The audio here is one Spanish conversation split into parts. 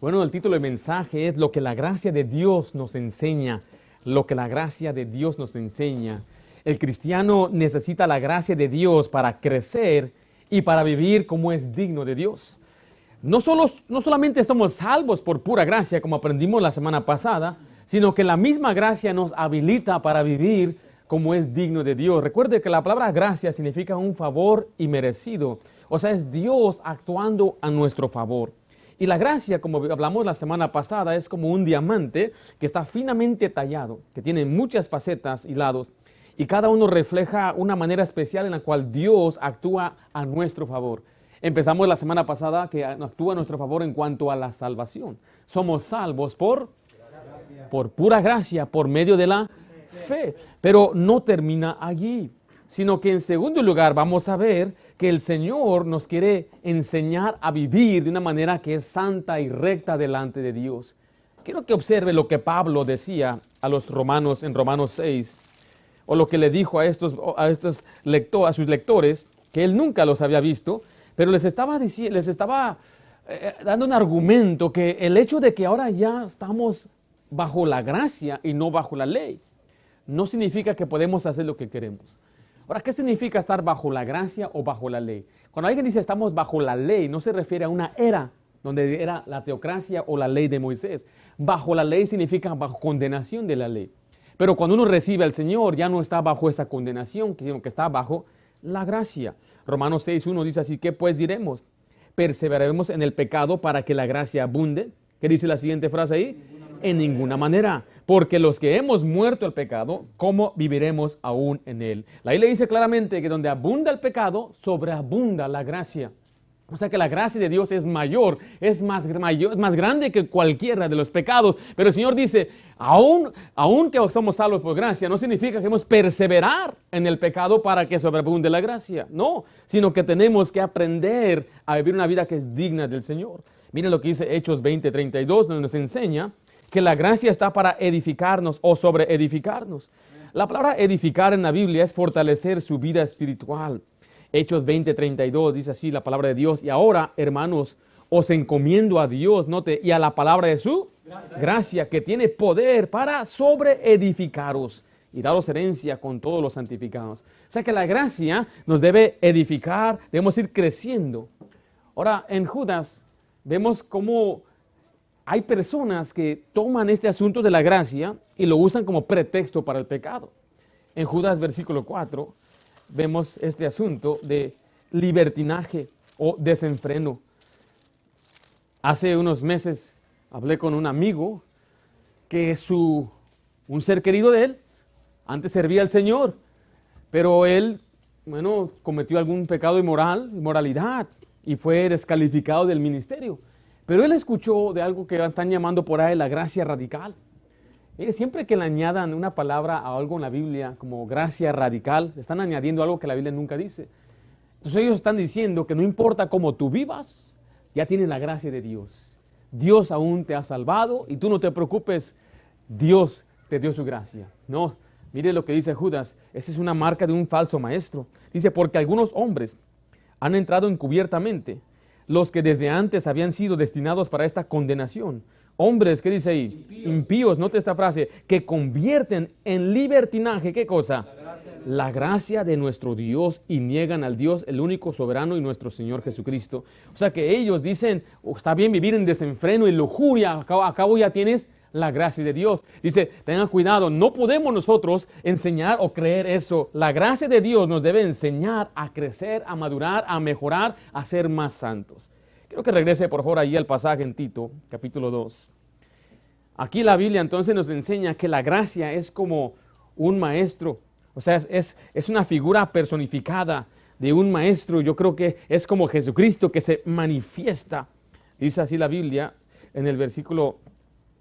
Bueno, el título del mensaje es lo que la gracia de Dios nos enseña. Lo que la gracia de Dios nos enseña. El cristiano necesita la gracia de Dios para crecer y para vivir como es digno de Dios. No solamente somos salvos por pura gracia, como aprendimos la semana pasada, sino que la misma gracia nos habilita para vivir como es digno de Dios. Recuerde que la palabra gracia significa un favor inmerecido. O sea, es Dios actuando a nuestro favor. Y la gracia, como hablamos la semana pasada, es como un diamante que está finamente tallado, que tiene muchas facetas y lados, y cada uno refleja una manera especial en la cual Dios actúa a nuestro favor. Empezamos la semana pasada que actúa a nuestro favor en cuanto a la salvación. Somos salvos por pura gracia, por medio de la fe. Pero no termina allí, sino que en segundo lugar vamos a ver que el Señor nos quiere enseñar a vivir de una manera que es santa y recta delante de Dios. Quiero que observe lo que Pablo decía a los romanos en Romanos 6, o lo que le dijo a sus lectores, que él nunca los había visto, pero les estaba dando un argumento que el hecho de que ahora ya estamos bajo la gracia y no bajo la ley, no significa que podemos hacer lo que queremos. Ahora, ¿qué significa estar bajo la gracia o bajo la ley? Cuando alguien dice estamos bajo la ley, no se refiere a una era donde era la teocracia o la ley de Moisés. Bajo la ley significa bajo condenación de la ley. Pero cuando uno recibe al Señor, ya no está bajo esa condenación, sino que está bajo la gracia. Romanos 6:1 dice así: ¿qué pues diremos? ¿Perseveraremos en el pecado para que la gracia abunde? ¿Qué dice la siguiente frase ahí? En ninguna manera. Porque los que hemos muerto al pecado, ¿cómo viviremos aún en él? La Biblia dice claramente que donde abunda el pecado, sobreabunda la gracia. O sea que la gracia de Dios es mayor, es más grande que cualquiera de los pecados. Pero el Señor dice, aún que somos salvos por gracia, no significa que debemos perseverar en el pecado para que sobreabunde la gracia. No, sino que tenemos que aprender a vivir una vida que es digna del Señor. Miren lo que dice Hechos 20:32, donde nos enseña que la gracia está para edificarnos o sobreedificarnos. La palabra edificar en la Biblia es fortalecer su vida espiritual. Hechos 20:32 dice así la palabra de Dios: y ahora, hermanos, os encomiendo a Dios, note, y a la palabra de su gracia, que tiene poder para sobreedificaros y daros herencia con todos los santificados. O sea que la gracia nos debe edificar, debemos ir creciendo. Ahora, en Judas vemos cómo hay personas que toman este asunto de la gracia y lo usan como pretexto para el pecado. En Judas versículo 4 vemos este asunto de libertinaje o desenfreno. Hace unos meses hablé con un amigo que un ser querido de él, antes servía al Señor, pero él, cometió algún pecado inmoralidad y fue descalificado del ministerio. Pero él escuchó de algo que están llamando por ahí la gracia radical. Mire, siempre que le añadan una palabra a algo en la Biblia como gracia radical, están añadiendo algo que la Biblia nunca dice. Entonces ellos están diciendo que no importa cómo tú vivas, ya tienes la gracia de Dios. Dios aún te ha salvado y tú no te preocupes, Dios te dio su gracia. No, mire lo que dice Judas, esa es una marca de un falso maestro. Dice, porque algunos hombres han entrado encubiertamente, los que desde antes habían sido destinados para esta condenación. Hombres, ¿qué dice ahí? Impíos, note esta frase, que convierten en libertinaje, ¿qué cosa? La gracia de nuestro Dios y niegan al Dios, el único soberano y nuestro Señor Jesucristo. O sea que ellos dicen, está bien vivir en desenfreno y lujuria, a cabo ya tienes la gracia de Dios. Dice, tengan cuidado, no podemos nosotros enseñar o creer eso. La gracia de Dios nos debe enseñar a crecer, a madurar, a mejorar, a ser más santos. Quiero que regrese por favor allí al pasaje en Tito, capítulo 2. Aquí la Biblia entonces nos enseña que la gracia es como un maestro. O sea, es una figura personificada de un maestro. Yo creo que es como Jesucristo que se manifiesta. Dice así la Biblia en el versículo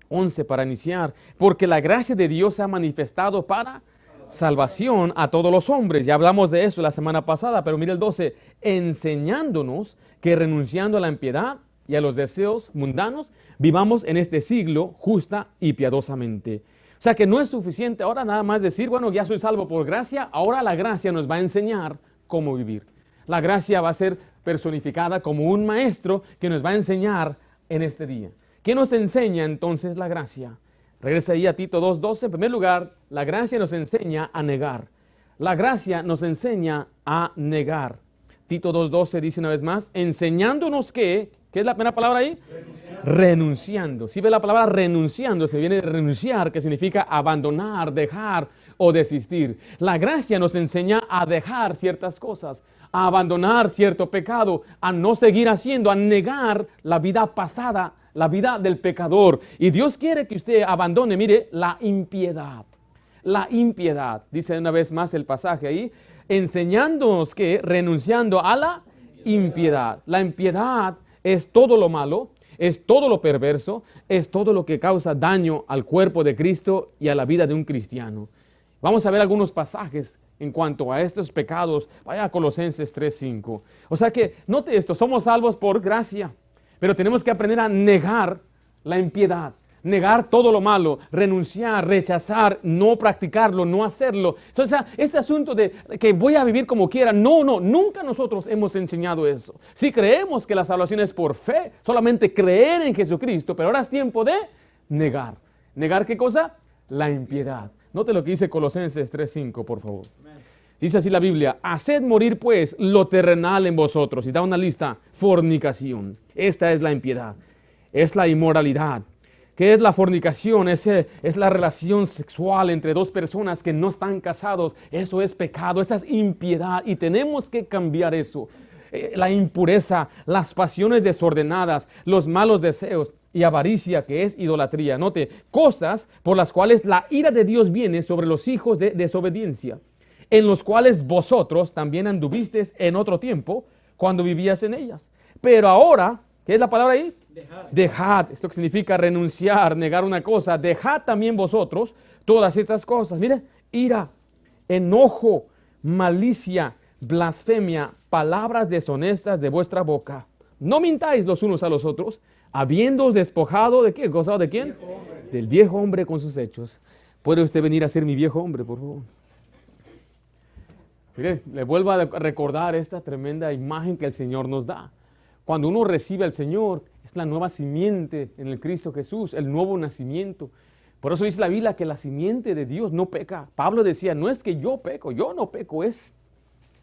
11 para iniciar, porque la gracia de Dios se ha manifestado para salvación a todos los hombres. Ya hablamos de eso la semana pasada, pero mire el 12, enseñándonos que renunciando a la impiedad y a los deseos mundanos, vivamos en este siglo justa y piadosamente. O sea que no es suficiente ahora nada más decir, bueno, ya soy salvo por gracia, ahora la gracia nos va a enseñar cómo vivir. La gracia va a ser personificada como un maestro que nos va a enseñar en este día. ¿Qué nos enseña entonces la gracia? Regresa ahí a Tito 2:12. En primer lugar, la gracia nos enseña a negar. La gracia nos enseña a negar. Tito 2:12 dice una vez más, enseñándonos que, ¿qué es la primera palabra ahí? Renunciando. Si ve la palabra renunciando, se viene de renunciar, que significa abandonar, dejar o desistir. La gracia nos enseña a dejar ciertas cosas, a abandonar cierto pecado, a no seguir haciendo, a negar la vida pasada, la vida del pecador. Y Dios quiere que usted abandone, mire, la impiedad. La impiedad, dice una vez más el pasaje ahí, enseñándonos que renunciando a la impiedad. La impiedad es todo lo malo, es todo lo perverso, es todo lo que causa daño al cuerpo de Cristo y a la vida de un cristiano. Vamos a ver algunos pasajes en cuanto a estos pecados. Vaya a Colosenses 3:5. O sea que, note esto, somos salvos por gracia, pero tenemos que aprender a negar la impiedad. Negar todo lo malo, renunciar, rechazar, no practicarlo, no hacerlo. Entonces, este asunto de que voy a vivir como quiera, nunca nosotros hemos enseñado eso. Si creemos que la salvación es por fe, solamente creer en Jesucristo, pero ahora es tiempo de negar. ¿Negar qué cosa? La impiedad. Note lo que dice Colosenses 3:5, por favor. Dice así la Biblia, haced morir pues lo terrenal en vosotros. Y da una lista, fornicación. Esta es la impiedad, es la inmoralidad. ¿Qué es la fornicación? Es la relación sexual entre dos personas que no están casados. Eso es pecado, esa es impiedad y tenemos que cambiar eso. La impureza, las pasiones desordenadas, los malos deseos y avaricia, que es idolatría. Note, cosas por las cuales la ira de Dios viene sobre los hijos de desobediencia, en los cuales vosotros también anduvisteis en otro tiempo cuando vivías en ellas. Pero ahora, ¿qué es la palabra ahí? Dejad, esto que significa renunciar, negar una cosa, dejad también vosotros todas estas cosas. Mire, ira, enojo, malicia, blasfemia, palabras deshonestas de vuestra boca. No mintáis los unos a los otros, habiéndoos despojado de qué, gozado de quién, del viejo hombre con sus hechos. ¿Puede usted venir a ser mi viejo hombre, por favor? Mire, le vuelvo a recordar esta tremenda imagen que el Señor nos da. Cuando uno recibe al Señor, es la nueva simiente en el Cristo Jesús, el nuevo nacimiento. Por eso dice la Biblia que la simiente de Dios no peca. Pablo decía, no es que yo peco, yo no peco, es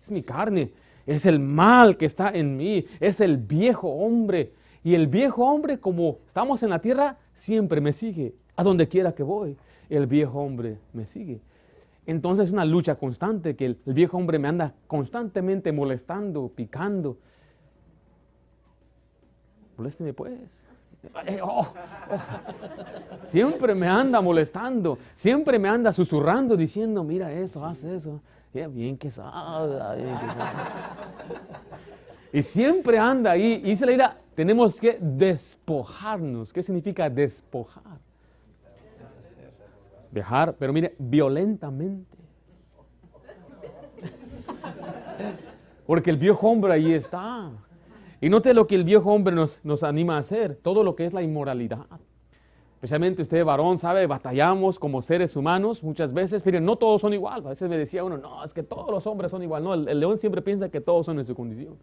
mi carne, es el mal que está en mí, es el viejo hombre. Y el viejo hombre, como estamos en la tierra, siempre me sigue. A donde quiera que voy, el viejo hombre me sigue. Entonces es una lucha constante que el viejo hombre me anda constantemente molestando, picando. Molésteme pues. Siempre me anda molestando, siempre me anda susurrando diciendo, mira eso, haz eso. Bien que sabe, bien que sabe. Y siempre anda ahí. Y dice la Biblia, tenemos que despojarnos. ¿Qué significa despojar? Dejar, pero mire, violentamente. Porque el viejo hombre ahí está. Y note lo que el viejo hombre nos anima a hacer, todo lo que es la inmoralidad. Especialmente usted, varón, sabe, batallamos como seres humanos muchas veces. Miren, no todos son igual. A veces me decía uno, no, es que todos los hombres son igual. No, el león siempre piensa que todos son en su condición.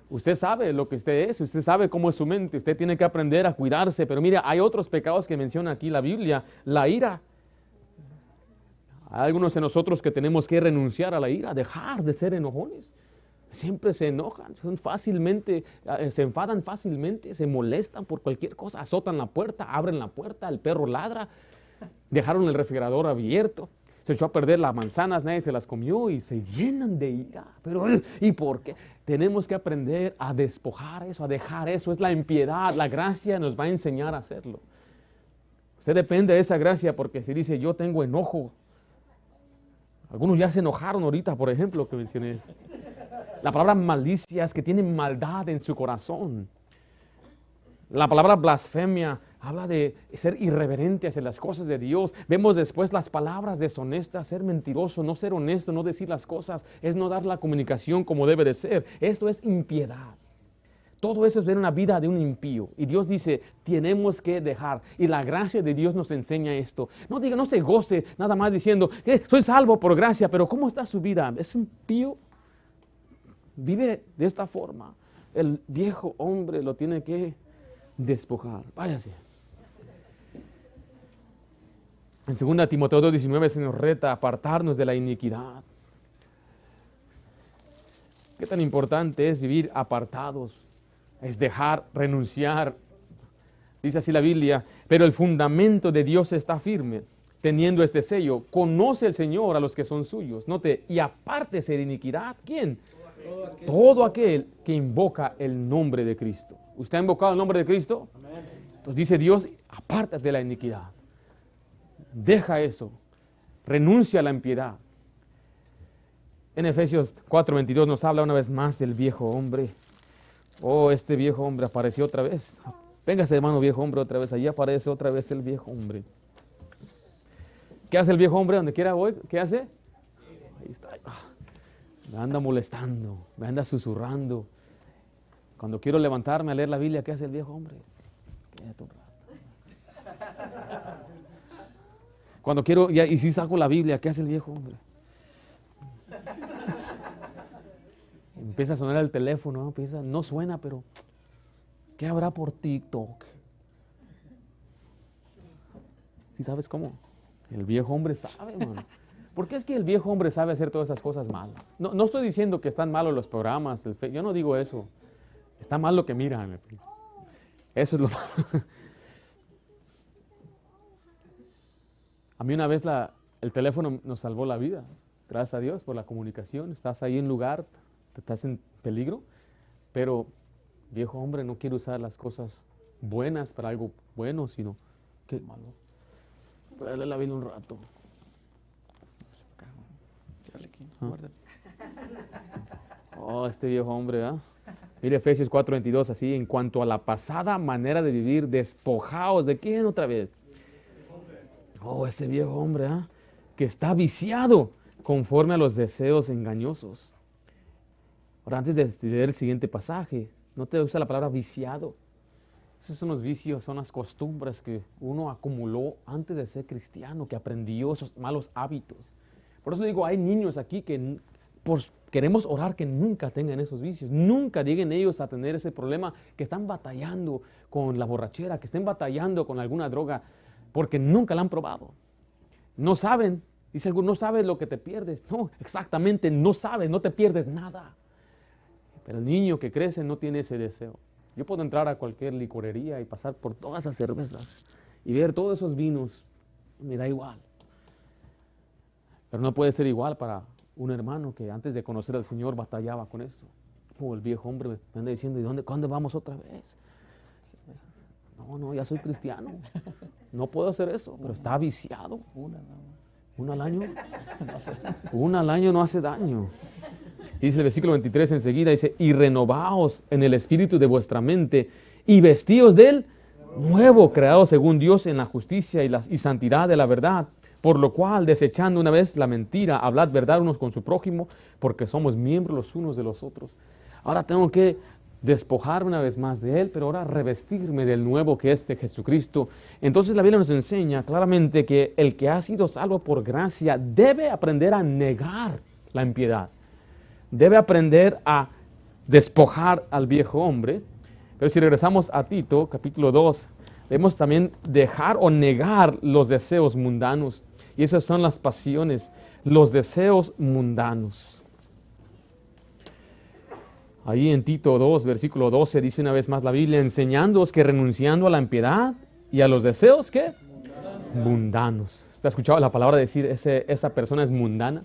Usted sabe lo que usted es, usted sabe cómo es su mente, usted tiene que aprender a cuidarse. Pero mira, hay otros pecados que menciona aquí la Biblia, la ira. Hay algunos de nosotros que tenemos que renunciar a la ira, dejar de ser enojones. Siempre se enojan, fácilmente, se enfadan fácilmente, se molestan por cualquier cosa, azotan la puerta, abren la puerta, el perro ladra, dejaron el refrigerador abierto, se echó a perder las manzanas, nadie se las comió y se llenan de ira. Pero, ¿y por qué? Tenemos que aprender a despojar eso, a dejar eso, es la impiedad, la gracia nos va a enseñar a hacerlo. Usted depende de esa gracia porque si dice yo tengo enojo, algunos ya se enojaron ahorita, por ejemplo, que mencioné eso. La palabra malicia es que tienen maldad en su corazón. La palabra blasfemia habla de ser irreverente hacia las cosas de Dios. Vemos después las palabras deshonestas, ser mentiroso, no ser honesto, no decir las cosas, es no dar la comunicación como debe de ser. Esto es impiedad. Todo eso es ver una vida de un impío. Y Dios dice, tenemos que dejar. Y la gracia de Dios nos enseña esto. No diga, no se goce nada más diciendo, soy salvo por gracia, pero ¿cómo está su vida? ¿Es impío? Vive de esta forma. El viejo hombre lo tiene que despojar. Váyase. En 2 Timoteo 2:19 se nos reta a apartarnos de la iniquidad. ¿Qué tan importante es vivir apartados? Es dejar, renunciar. Dice así la Biblia, pero el fundamento de Dios está firme, teniendo este sello. Conoce el Señor a los que son suyos. Note, y apártese de iniquidad. ¿Quién? Todo aquel que invoca el nombre de Cristo. ¿Usted ha invocado el nombre de Cristo? Entonces dice Dios, apártate de la iniquidad. Deja eso. Renuncia a la impiedad. En Efesios 4:22 nos habla una vez más del viejo hombre. Oh, este viejo hombre apareció otra vez. Véngase, hermano, viejo hombre, otra vez. Allí aparece otra vez el viejo hombre. ¿Qué hace el viejo hombre donde quiera voy? ¿Qué hace? Ahí está. Me anda molestando, me anda susurrando. Cuando quiero levantarme a leer la Biblia, ¿qué hace el viejo hombre? Quédate un rato. Cuando quiero, y si saco la Biblia, ¿qué hace el viejo hombre? Empieza a sonar el teléfono, no suena, pero ¿qué habrá por TikTok? ¿Sí sabes cómo? El viejo hombre sabe, hermano. ¿Por qué es que el viejo hombre sabe hacer todas esas cosas malas? No estoy diciendo que están malos los programas, yo no digo eso. Está mal lo que miran. Eso es lo malo. A mí una vez el teléfono nos salvó la vida. Gracias a Dios por la comunicación. Estás ahí en un lugar, estás en peligro, pero viejo hombre no quiere usar las cosas buenas para algo bueno, sino qué malo. Voy a leer la Biblia un rato. Oh, este viejo hombre, ¿ah? Mire Efesios 4:22, así, en cuanto a la pasada manera de vivir, despojaos ¿de quién otra vez? Oh, ese viejo hombre, ¿ah? Que está viciado conforme a los deseos engañosos. Ahora, antes de leer el siguiente pasaje, no te usa la palabra viciado. Esos son los vicios, son las costumbres que uno acumuló antes de ser cristiano, que aprendió esos malos hábitos. Por eso digo, hay niños aquí que queremos orar que nunca tengan esos vicios, nunca lleguen ellos a tener ese problema, que están batallando con la borrachera, que estén batallando con alguna droga, porque nunca la han probado. No saben, dice alguno, no sabes lo que te pierdes. No, exactamente, no sabes, no te pierdes nada. Pero el niño que crece no tiene ese deseo. Yo puedo entrar a cualquier licorería y pasar por todas esas cervezas y ver todos esos vinos, me da igual. Pero no puede ser igual para un hermano que antes de conocer al Señor batallaba con eso. Como el viejo hombre me anda diciendo, ¿cuándo vamos otra vez? No, ya soy cristiano. No puedo hacer eso, pero está viciado. Una al año. Una al año no hace daño. Dice el versículo 23 enseguida, dice, y renovaos en el espíritu de vuestra mente y vestíos del nuevo, creado según Dios en la justicia y santidad de la verdad. Por lo cual, desechando una vez la mentira, hablad verdad unos con su prójimo, porque somos miembros los unos de los otros. Ahora tengo que despojarme una vez más de él, pero ahora revestirme del nuevo que es de Jesucristo. Entonces la Biblia nos enseña claramente que el que ha sido salvo por gracia debe aprender a negar la impiedad. Debe aprender a despojar al viejo hombre. Pero si regresamos a Tito, capítulo 2, debemos también dejar o negar los deseos mundanos. Y esas son las pasiones, los deseos mundanos. Ahí en Tito 2, versículo 12, dice una vez más la Biblia, enseñándoos que renunciando a la impiedad y a los deseos, ¿qué? Mundanos. ¿Usted ha escuchado la palabra decir esa persona es mundana?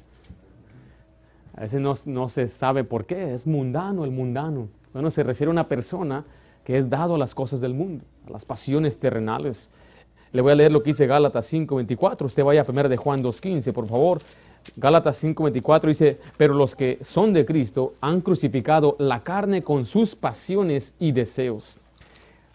A veces no se sabe por qué, es mundano el mundano. Bueno, se refiere a una persona que es dado a las cosas del mundo, a las pasiones terrenales. Le voy a leer lo que dice Gálatas 5:24. Usted vaya a 1 de Juan 2:15, por favor. Gálatas 5:24 dice, pero los que son de Cristo han crucificado la carne con sus pasiones y deseos.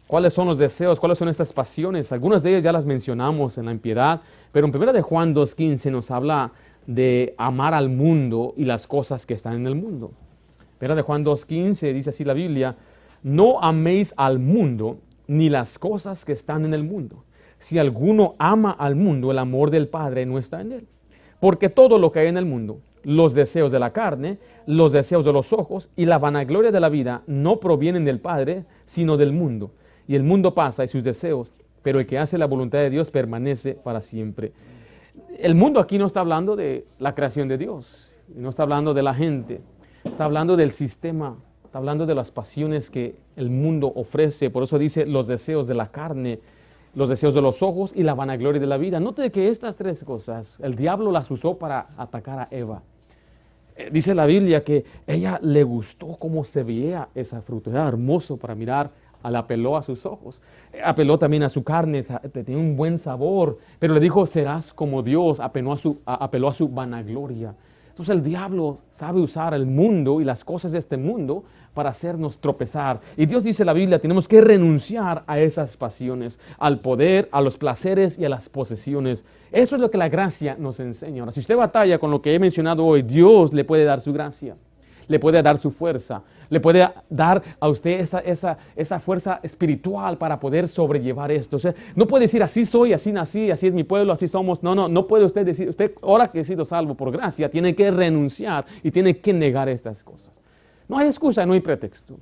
¿Cuáles son los deseos? ¿Cuáles son estas pasiones? Algunas de ellas ya las mencionamos en la impiedad, pero en 1 de Juan 2:15 nos habla de amar al mundo y las cosas que están en el mundo. 1 de Juan 2:15 dice así la Biblia, no améis al mundo ni las cosas que están en el mundo. Si alguno ama al mundo, el amor del Padre no está en él. Porque todo lo que hay en el mundo, los deseos de la carne, los deseos de los ojos y la vanagloria de la vida no provienen del Padre, sino del mundo. y el mundo pasa y sus deseos, pero el que hace la voluntad de Dios permanece para siempre. El mundo aquí no está hablando de la creación de Dios, no está hablando de la gente, está hablando del sistema, está hablando de las pasiones que el mundo ofrece. Por eso dice los deseos de la carne, los deseos de los ojos y la vanagloria de la vida. Note que estas tres cosas, el diablo las usó para atacar a Eva. Dice la Biblia que ella le gustó cómo se veía esa fruta, era hermoso para mirar, le apeló a sus ojos, apeló también a su carne, tenía un buen sabor, pero le dijo, serás como Dios, apeló a su vanagloria. Entonces el diablo sabe usar el mundo y las cosas de este mundo para hacernos tropezar. Y Dios dice en la Biblia, tenemos que renunciar a esas pasiones, al poder, a los placeres y a las posesiones. Eso es lo que la gracia nos enseña. Ahora, si usted batalla con lo que he mencionado hoy, Dios le puede dar su gracia, le puede dar su fuerza, le puede dar a usted esa fuerza espiritual para poder sobrellevar esto. O sea, no puede decir, así soy, así nací, así es mi pueblo, así somos. No puede usted decir, usted ahora que ha sido salvo por gracia, tiene que renunciar y tiene que negar estas cosas. No hay excusa, no hay pretexto.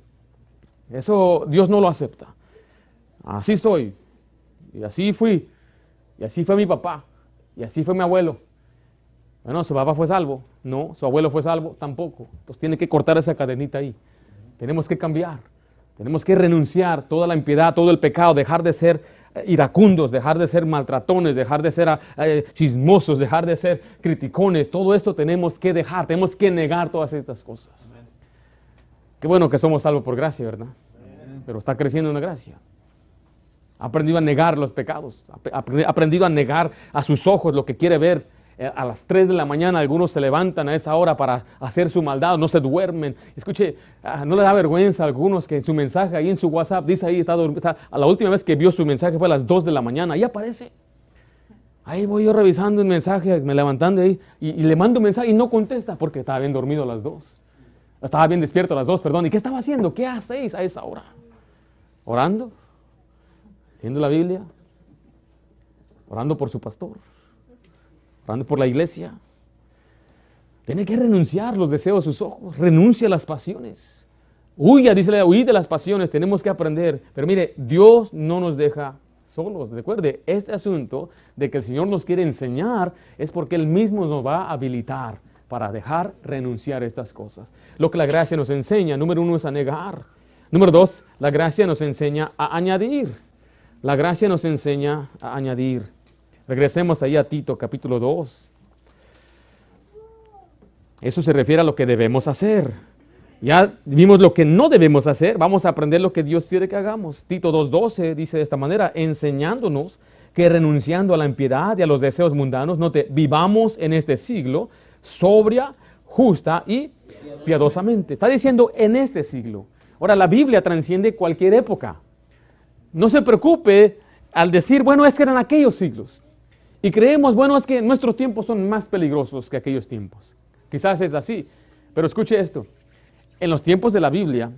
Eso Dios no lo acepta. Así soy, y así fui, y así fue mi papá, y así fue mi abuelo. Bueno, su papá fue salvo, no, su abuelo fue salvo, tampoco. Entonces tiene que cortar esa cadenita ahí. Tenemos que cambiar, tenemos que renunciar toda la impiedad, todo el pecado, dejar de ser iracundos, dejar de ser maltratones, dejar de ser chismosos, dejar de ser criticones. Todo esto tenemos que dejar, tenemos que negar todas estas cosas. Qué bueno que somos salvos por gracia, ¿verdad? Pero está creciendo en la gracia. Ha aprendido a negar los pecados, ha aprendido a negar a sus ojos lo que quiere ver. A las 3 de la mañana algunos se levantan a esa hora para hacer su maldad, no se duermen. Escuche, no le da vergüenza a algunos que su mensaje ahí en su WhatsApp dice ahí, la última vez que vio su mensaje fue a las 2 de la mañana, ahí aparece. Ahí voy yo revisando un mensaje, me levantando ahí y le mando un mensaje y no contesta porque estaba bien dormido a las 2. Estaba bien despierto a las 2, perdón. ¿Y qué estaba haciendo? ¿Qué hacéis a esa hora? Orando, leyendo la Biblia, orando por su pastor, orando por la iglesia. Tiene que renunciar los deseos de sus ojos, renuncia a las pasiones. Huya, dice, huid de las pasiones, tenemos que aprender. Pero mire, Dios no nos deja solos. Recuerde, este asunto de que el Señor nos quiere enseñar es porque Él mismo nos va a habilitar para dejar renunciar a estas cosas. Lo que la gracia nos enseña, número 1 es a negar. Número 2, la gracia nos enseña a añadir. La gracia nos enseña a añadir. Regresemos ahí a Tito, capítulo 2. Eso se refiere a lo que debemos hacer. Ya vimos lo que no debemos hacer, vamos a aprender lo que Dios quiere que hagamos. Tito 2:12 dice de esta manera, enseñándonos que renunciando a la impiedad y a los deseos mundanos, vivamos en este siglo sobria, justa y piadosamente. Está diciendo en este siglo. Ahora, la Biblia transciende cualquier época. No se preocupe al decir, bueno, es que eran aquellos siglos. Y creemos, bueno, es que nuestros tiempos son más peligrosos que aquellos tiempos. Quizás es así, pero escuche esto. En los tiempos de la Biblia,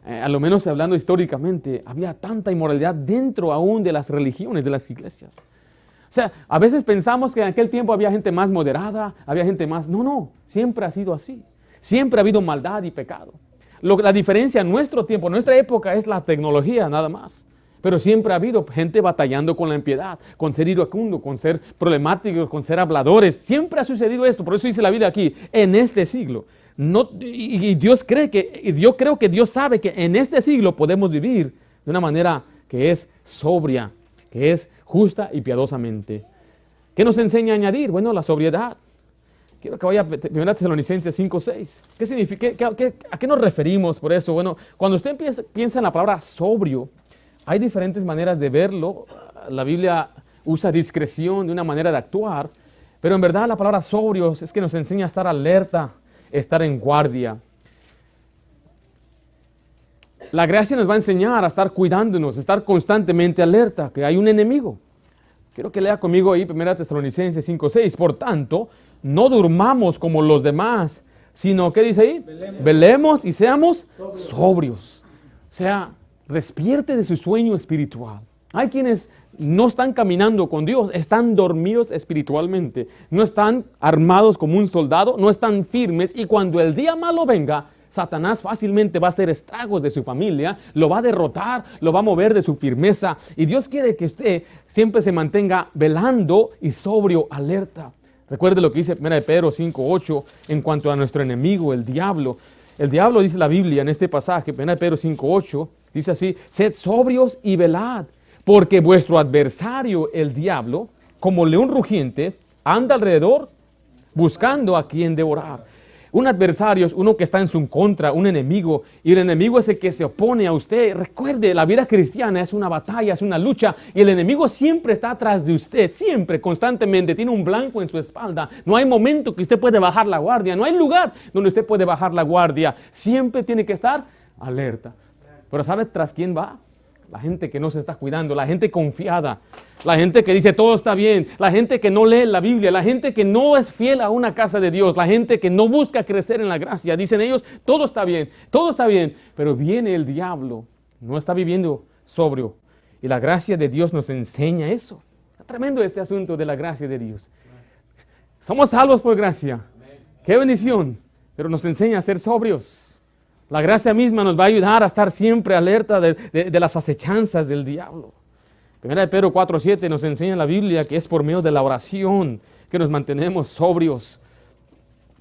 a lo menos hablando históricamente, había tanta inmoralidad dentro aún de las religiones, de las iglesias. O sea, a veces pensamos que en aquel tiempo había gente más moderada, había gente más... No, siempre ha sido así. Siempre ha habido maldad y pecado. La diferencia en nuestro tiempo, en nuestra época, es la tecnología nada más. Pero siempre ha habido gente batallando con la impiedad, con ser iracundo, con ser problemáticos, con ser habladores. Siempre ha sucedido esto. Por eso dice la Biblia aquí, en este siglo. Yo creo que Dios sabe que en este siglo podemos vivir de una manera que es sobria, que es justa y piadosamente. ¿Qué nos enseña a añadir? Bueno, la sobriedad. Quiero que vaya a 1 Tesalonicenses 5:6. ¿Qué significa? ¿A qué nos referimos por eso? Bueno, cuando usted piensa en la palabra sobrio, hay diferentes maneras de verlo. La Biblia usa discreción de una manera de actuar, pero en verdad la palabra sobrio es que nos enseña a estar alerta, estar en guardia. La gracia nos va a enseñar a estar cuidándonos, a estar constantemente alerta, que hay un enemigo. Quiero que lea conmigo ahí 1 Tesalonicenses 5:6. Por tanto, no durmamos como los demás, sino, ¿qué dice ahí? Velemos y seamos sobrios. O sea, despierte de su sueño espiritual. Hay quienes no están caminando con Dios, están dormidos espiritualmente, no están armados como un soldado, no están firmes y cuando el día malo venga, Satanás fácilmente va a hacer estragos de su familia, lo va a derrotar, lo va a mover de su firmeza. Y Dios quiere que usted siempre se mantenga velando y sobrio, alerta. Recuerde lo que dice 1 Pedro 5:8 en cuanto a nuestro enemigo, el diablo. El diablo, dice la Biblia en este pasaje, 1 Pedro 5:8, dice así: sed sobrios y velad, porque vuestro adversario, el diablo, como león rugiente, anda alrededor buscando a quien devorar. Un adversario es uno que está en su contra, un enemigo, y el enemigo es el que se opone a usted. Recuerde, la vida cristiana es una batalla, es una lucha, y el enemigo siempre está atrás de usted, siempre, constantemente, tiene un blanco en su espalda. No hay momento que usted puede bajar la guardia, no hay lugar donde usted puede bajar la guardia. Siempre tiene que estar alerta. Pero ¿sabe tras quién va? La gente que no se está cuidando, la gente confiada, la gente que dice todo está bien, la gente que no lee la Biblia, la gente que no es fiel a una casa de Dios, la gente que no busca crecer en la gracia. Dicen ellos, todo está bien, pero viene el diablo, no está viviendo sobrio. Y la gracia de Dios nos enseña eso. Está tremendo este asunto de la gracia de Dios. Somos salvos por gracia. Qué bendición, pero nos enseña a ser sobrios. La gracia misma nos va a ayudar a estar siempre alerta de las acechanzas del diablo. 1 Pedro 4:7 nos enseña en la Biblia que es por medio de la oración que nos mantenemos sobrios.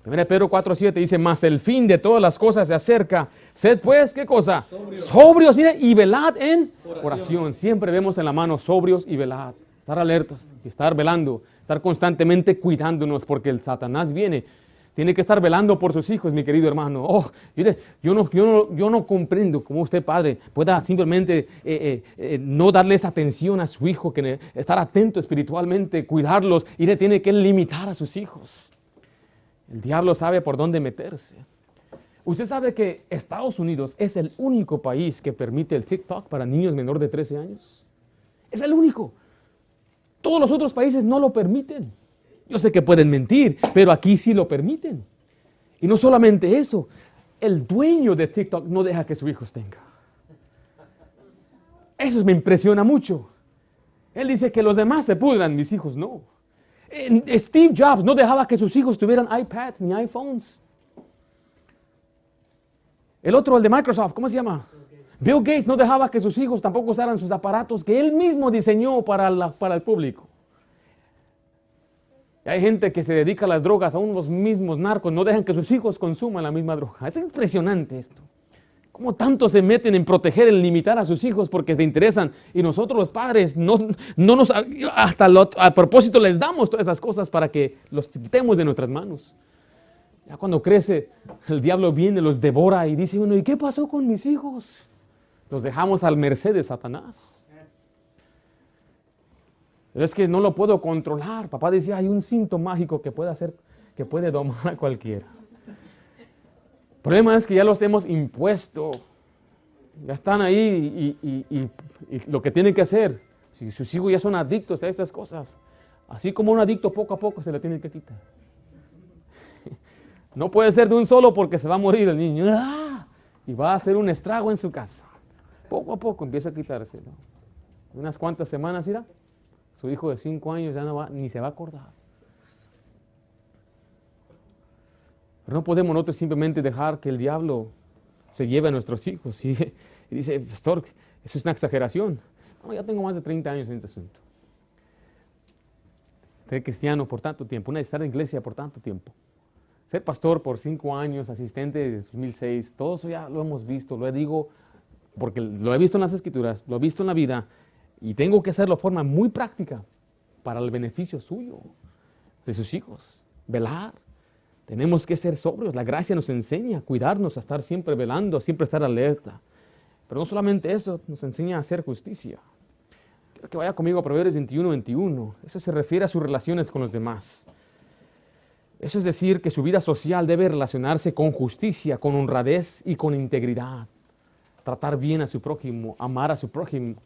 1 Pedro 4:7 dice: mas el fin de todas las cosas se acerca. Sed pues, ¿qué cosa? Sobrios, mire, y velad en oración. Siempre vemos en la mano sobrios y velad. Estar alertas y estar velando, estar constantemente cuidándonos porque el Satanás viene. Tiene que estar velando por sus hijos, mi querido hermano. Oh, mire, yo no comprendo cómo usted, padre, pueda simplemente no darles atención a su hijo, que estar atento espiritualmente, cuidarlos, y le tiene que limitar a sus hijos. El diablo sabe por dónde meterse. Usted sabe que Estados Unidos es el único país que permite el TikTok para niños menores de 13 años. Es el único. Todos los otros países no lo permiten. Yo sé que pueden mentir, pero aquí sí lo permiten. Y no solamente eso, el dueño de TikTok no deja que sus hijos tenga. Eso me impresiona mucho. Él dice que los demás se pudran, mis hijos no. Steve Jobs no dejaba que sus hijos tuvieran iPads ni iPhones. El otro, el de Microsoft, ¿cómo se llama? Bill Gates no dejaba que sus hijos tampoco usaran sus aparatos que él mismo diseñó para el público. Y hay gente que se dedica a las drogas, aún los mismos narcos, no dejan que sus hijos consuman la misma droga. Es impresionante esto. Cómo tanto se meten en proteger, en limitar a sus hijos porque se interesan. Y nosotros los padres a propósito les damos todas esas cosas para que los quitemos de nuestras manos. Ya cuando crece, el diablo viene, los devora y dice uno, ¿y qué pasó con mis hijos? Los dejamos al merced de Satanás. Pero es que no lo puedo controlar. Papá decía, hay un cinto mágico que puede domar a cualquiera. El problema es que ya los hemos impuesto. Ya están ahí y lo que tienen que hacer. Si sus hijos ya son adictos a estas cosas, así como un adicto poco a poco se le tiene que quitar. No puede ser de un solo porque se va a morir el niño. ¡Ah! Y va a hacer un estrago en su casa. Poco a poco empieza a quitarse, ¿no? Unas cuantas semanas irá. Su hijo de 5 años ya ni se va a acordar. Pero no podemos nosotros simplemente dejar que el diablo se lleve a nuestros hijos. Y dice, pastor, eso es una exageración. No, ya tengo más de 30 años en este asunto. Ser cristiano por tanto tiempo, estar en iglesia por tanto tiempo. Ser pastor por 5 años, asistente de 2006, todo eso ya lo hemos visto, lo digo porque lo he visto en las Escrituras, lo he visto en la vida. Y tengo que hacerlo de forma muy práctica para el beneficio suyo, de sus hijos. Velar. Tenemos que ser sobrios. La gracia nos enseña a cuidarnos, a estar siempre velando, a siempre estar alerta. Pero no solamente eso, nos enseña a hacer justicia. Quiero que vaya conmigo a Proverbios 21:21. Eso se refiere a sus relaciones con los demás. Eso es decir, que su vida social debe relacionarse con justicia, con honradez y con integridad. Tratar bien a su prójimo, amar a su prójimo.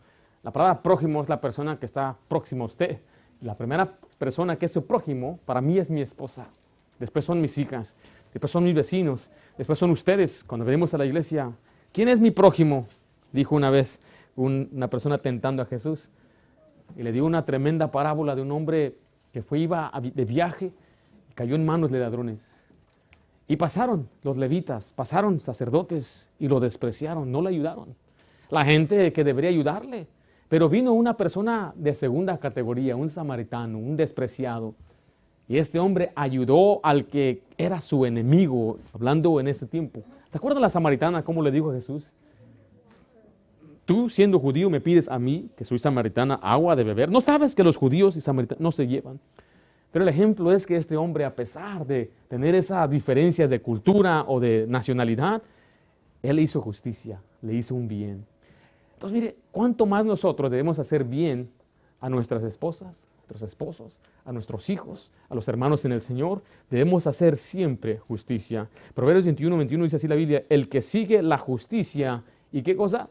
La palabra prójimo es la persona que está próxima a usted. La primera persona que es su prójimo, para mí es mi esposa. Después son mis hijas. Después son mis vecinos. Después son ustedes. Cuando venimos a la iglesia, ¿quién es mi prójimo? Dijo una vez una persona tentando a Jesús. Y le dio una tremenda parábola de un hombre que iba de viaje y cayó en manos de ladrones. Y pasaron los levitas, pasaron sacerdotes y lo despreciaron, no le ayudaron. La gente que debería ayudarle. Pero vino una persona de segunda categoría, un samaritano, un despreciado. Y este hombre ayudó al que era su enemigo, hablando en ese tiempo. ¿Te acuerdas la samaritana cómo le dijo a Jesús? Tú, siendo judío, me pides a mí, que soy samaritana, agua de beber. ¿No sabes que los judíos y samaritanos no se llevan? Pero el ejemplo es que este hombre, a pesar de tener esas diferencias de cultura o de nacionalidad, él hizo justicia, le hizo un bien. Entonces, mire, ¿cuánto más nosotros debemos hacer bien a nuestras esposas, a nuestros esposos, a nuestros hijos, a los hermanos en el Señor? Debemos hacer siempre justicia. Proverbios 21:21 dice así la Biblia: el que sigue la justicia, ¿y qué cosa?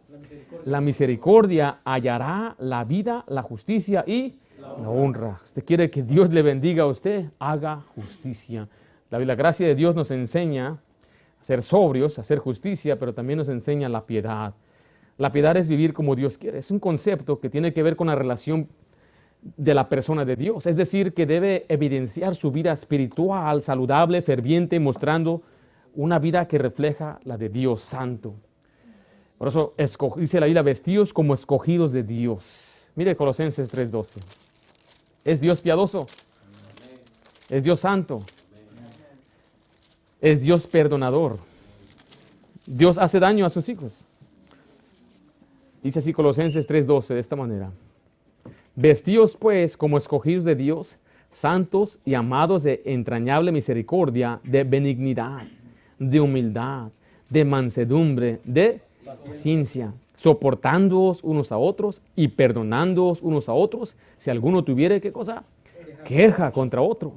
La misericordia hallará la vida, la justicia y la honra. Usted quiere que Dios le bendiga a usted, haga justicia. La gracia de Dios nos enseña a ser sobrios, a hacer justicia, pero también nos enseña la piedad. La piedad es vivir como Dios quiere. Es un concepto que tiene que ver con la relación de la persona de Dios. Es decir, que debe evidenciar su vida espiritual, saludable, ferviente, mostrando una vida que refleja la de Dios Santo. Por eso dice la Biblia, vestidos como escogidos de Dios. Mire Colosenses 3:12. ¿Es Dios piadoso? ¿Es Dios santo? ¿Es Dios perdonador? ¿Dios hace daño a sus hijos? Dice así Colosenses 3:12 de esta manera: vestidos pues como escogidos de Dios, santos y amados de entrañable misericordia, de benignidad, de humildad, de mansedumbre, de paciencia, soportándoos unos a otros y perdonándoos unos a otros, si alguno tuviere, ¿qué cosa? Queja contra otro.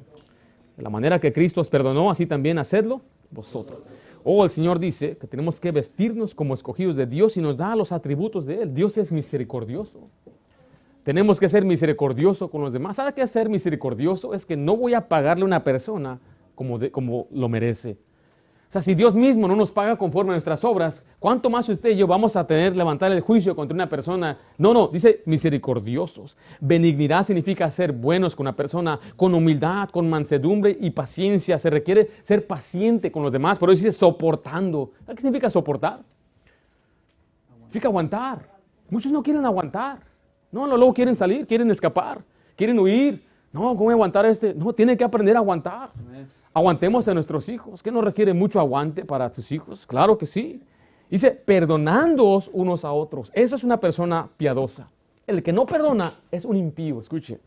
De la manera que Cristo os perdonó, así también hacedlo vosotros. El Señor dice que tenemos que vestirnos como escogidos de Dios y nos da los atributos de Él. Dios es misericordioso. Tenemos que ser misericordiosos con los demás. ¿Sabe qué es ser misericordioso? Es que no voy a pagarle a una persona como lo merece. O sea, si Dios mismo no nos paga conforme a nuestras obras, ¿cuánto más usted y yo vamos a levantar el juicio contra una persona? No, dice misericordiosos. Benignidad significa ser buenos con una persona, con humildad, con mansedumbre y paciencia. Se requiere ser paciente con los demás, por eso dice soportando. ¿Qué significa soportar? Significa aguantar. Muchos no quieren aguantar. No, luego quieren salir, quieren escapar, quieren huir. No, ¿cómo voy a aguantar No, tienen que aprender a aguantar. Aguantemos a nuestros hijos. ¿Qué no requiere mucho aguante para tus hijos? Claro que sí. Dice, perdonándoos unos a otros. Esa es una persona piadosa. El que no perdona es un impío, escuche.